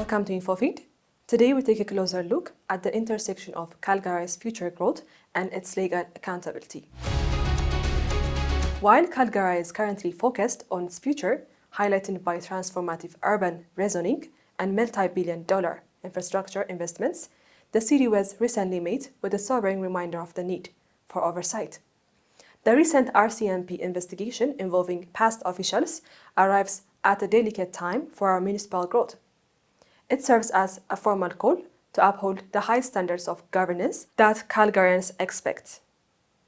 Welcome to Infofeed. Today we take a closer look at the intersection of Calgary's future growth and its legal accountability. While Calgary is currently focused on its future, highlighted by transformative urban rezoning and multi-billion-dollar infrastructure investments, the city was recently met with a sobering reminder of the need for oversight. The recent RCMP investigation involving past officials arrives at a delicate time for our municipal growth. It serves as a formal call to uphold the high standards of governance that Calgarians expect,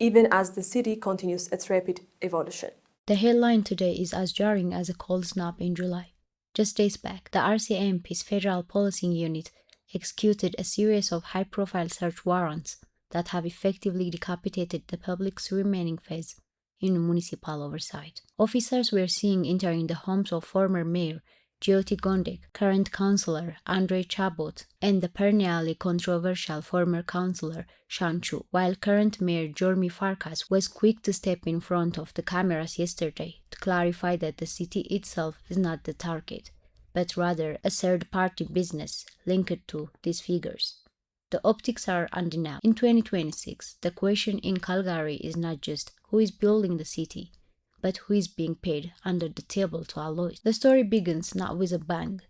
even as the city continues its rapid evolution. The headline today is as jarring as a cold snap in July. Just days back, the RCMP's Federal Policing Unit executed a series of high-profile search warrants that have effectively decapitated the public's remaining faith in municipal oversight. Officers were seen entering the homes of former Mayor Jyoti Gondek, current councillor Andre Chabot, and the perennially controversial former councillor Shan Chu, while current Mayor Jormi Farkas was quick to step in front of the cameras yesterday to clarify that the city itself is not the target, but rather a third-party business linked to these figures. The optics are undeniable. In 2026, the question in Calgary is not just who is building the city, but who is being paid under the table to allow it. The story begins not with a bang,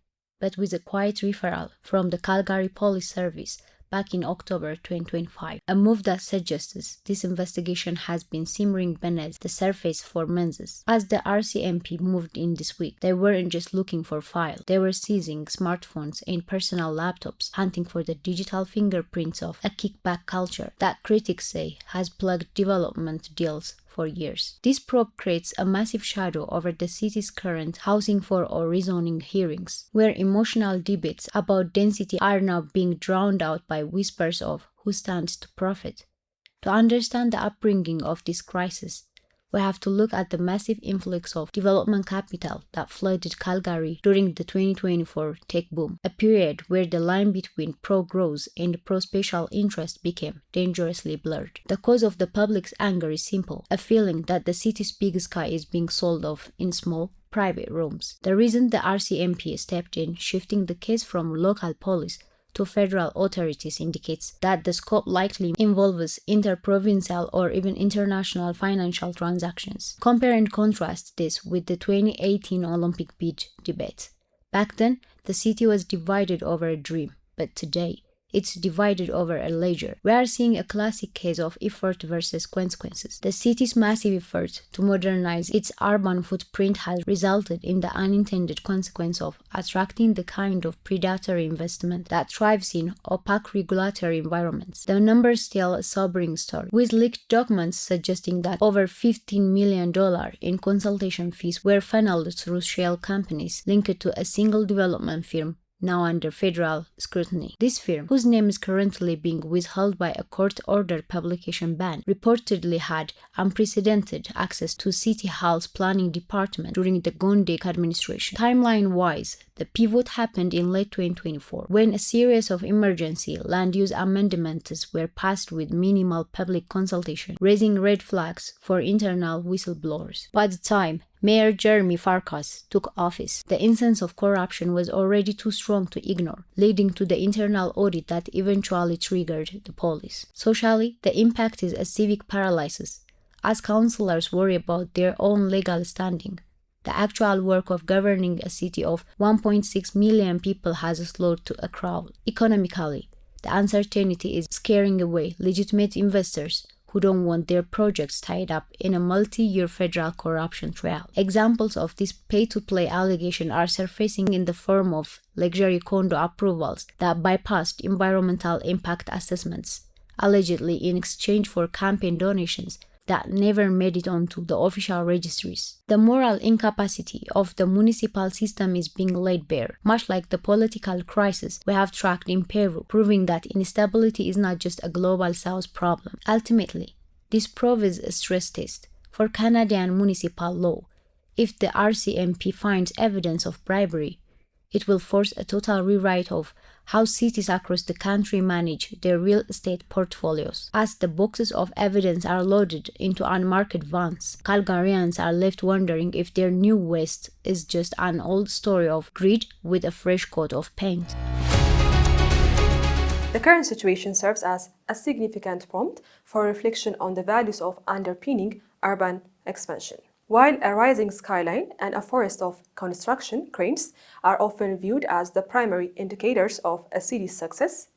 but with a quiet referral from the Calgary Police Service back in October 2025, a move that suggests this investigation has been simmering beneath the surface for months. As the RCMP moved in this week, they weren't just looking for files, they were seizing smartphones and personal laptops, hunting for the digital fingerprints of a kickback culture that critics say has plagued development deals for years. This probe creates a massive shadow over the city's current housing for or rezoning hearings, where emotional debates about density are now being drowned out by whispers of who stands to profit. To understand the upbringing of this crisis, we have to look at the massive influx of development capital that flooded Calgary during the 2024 tech boom, a period where the line between pro-growth and pro-special interest became dangerously blurred. The cause of the public's anger is simple, a feeling that the city's big sky is being sold off in small, private rooms. The reason the RCMP stepped in, shifting the case from local police to federal authorities, indicates that the scope likely involves interprovincial or even international financial transactions. Compare and contrast this with the 2018 Olympic bid debate. Back then, the city was divided over a dream, but today, it's divided over a ledger. We are seeing a classic case of effort versus consequences. The city's massive effort to modernize its urban footprint has resulted in the unintended consequence of attracting the kind of predatory investment that thrives in opaque regulatory environments. The numbers tell a sobering story, with leaked documents suggesting that over $15 million in consultation fees were funneled through shell companies linked to a single development firm now under federal scrutiny. This firm, whose name is currently being withheld by a court-ordered publication ban, reportedly had unprecedented access to City Hall's planning department during the Gondek administration. Timeline-wise, the pivot happened in late 2024, when a series of emergency land use amendments were passed with minimal public consultation, raising red flags for internal whistleblowers. By the time Mayor Jormi Farkas took office, the incense of corruption was already too strong to ignore, leading to the internal audit that eventually triggered the police. Socially, the impact is a civic paralysis, as councillors worry about their own legal standing. The actual work of governing a city of 1.6 million people has slowed to a crawl. Economically, the uncertainty is scaring away legitimate investors who don't want their projects tied up in a multi-year federal corruption trial. Examples of this pay-to-play allegation are surfacing in the form of luxury condo approvals that bypassed environmental impact assessments, allegedly in exchange for campaign donations that never made it onto the official registries. The moral incapacity of the municipal system is being laid bare, much like the political crisis we have tracked in Peru, proving that instability is not just a global south problem. Ultimately, this proves a stress test for Canadian municipal law. If the RCMP finds evidence of bribery, It will force a total rewrite of how cities across the country manage their real estate portfolios. As the boxes of evidence are loaded into unmarked vans, Calgarians are left wondering if their new West is just an old story of greed with a fresh coat of paint. The current situation serves as a significant prompt for reflection on the values of underpinning urban expansion. While a rising skyline and a forest of construction cranes are often viewed as the primary indicators of a city's success,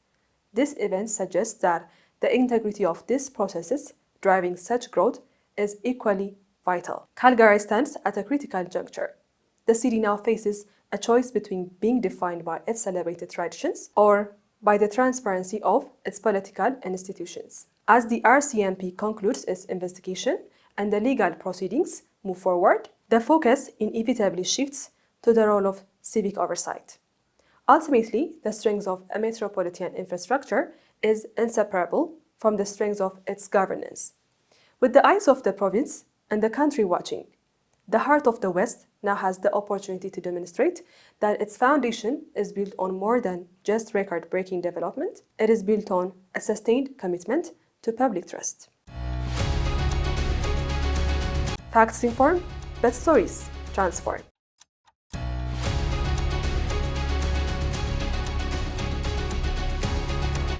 this event suggests that the integrity of these processes driving such growth is equally vital. Calgary stands at a critical juncture. The city now faces a choice between being defined by its celebrated traditions or by the transparency of its political institutions. As the RCMP concludes its investigation and the legal proceedings move forward, the focus inevitably shifts to the role of civic oversight. Ultimately, the strength of a metropolitan infrastructure is inseparable from the strength of its governance. With the eyes of the province and the country watching, the heart of the West now has the opportunity to demonstrate that its foundation is built on more than just record-breaking development. It is built on a sustained commitment to public trust. Facts inform, but stories transform.